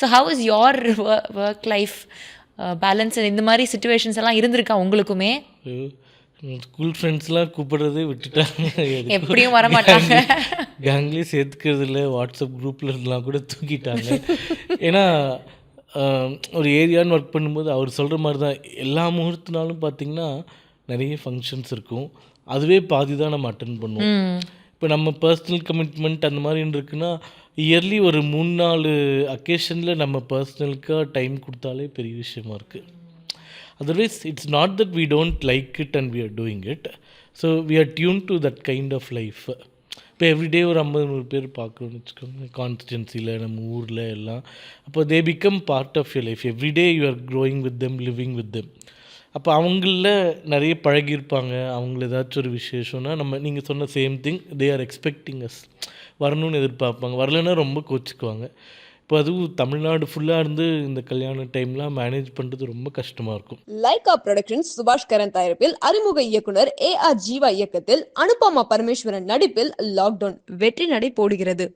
So how is your work life balance? இந்த மாதிரி situations எல்லாம் இருந்திருக்கா உங்களுக்குமே? ஸ்கூல் ஃப்ரெண்ட்ஸ்லாம் கூப்பிடுறதே விட்டுட்டாங்க. எப்படியும் வர மாட்டாங்க. கேங்லேயே சேர்த்துக்கிறது இல்லை, வாட்ஸ்அப் குரூப்பில் இருந்தெலாம் கூட தூக்கிட்டாங்க. ஏன்னா ஒரு ஏரியான்னு ஒர்க் பண்ணும்போது அவர் சொல்கிற மாதிரி தான் எல்லா முகூர்த்த பார்த்திங்கன்னா நிறைய ஃபங்க்ஷன்ஸ் இருக்கும். அதுவே பாதி தான் நம்ம அட்டன் பண்ணுவோம். இப்போ நம்ம பர்சனல் கமிட்மெண்ட் அந்த மாதிரி இருக்குன்னா இயர்லி ஒரு 3-4 அக்கேஷனில் நம்ம பர்சனலுக்காக டைம் கொடுத்தாலே பெரிய விஷயமா இருக்குது. Otherwise it's not that we don't like it and we are doing it. So we are tuned to that kind of life. இப்போ எவ்ரிடே ஒரு 50-100 பேர் பார்க்குறோன்னு வச்சுக்கோங்க கான்ஸ்டிடென்சியில், நம்ம ஊரில் எல்லாம். அப்போ they become part of your life. Everyday you are growing with them, living with them. அப்போ அவங்களில் நிறைய பழகியிருப்பாங்க. அவங்கள ஏதாச்சும் ஒரு விசேஷம்னா நம்ம நீங்கள் சொன்ன same thing, they are expecting us, வரணும்னு எதிர்பார்ப்பாங்க. வரலைன்னா ரொம்ப கோச்சிக்குவாங்க. இப்போ அதுவும் தமிழ்நாடு ஃபுல்லாக இருந்து இந்த கல்யாண டைம்லாம் மேனேஜ் பண்ணுறது ரொம்ப கஷ்டமாக இருக்கும். லைகா புரொடக்ஷன்ஸ் சுபாஷ் கரன் தயாரிப்பில் அறிமுக இயக்குனர் AR ஜீவா இயக்கத்தில் அனுபமா பரமேஸ்வரன் நடிப்பில் லாக்டவுன் வெற்றி நடை போடுகிறது.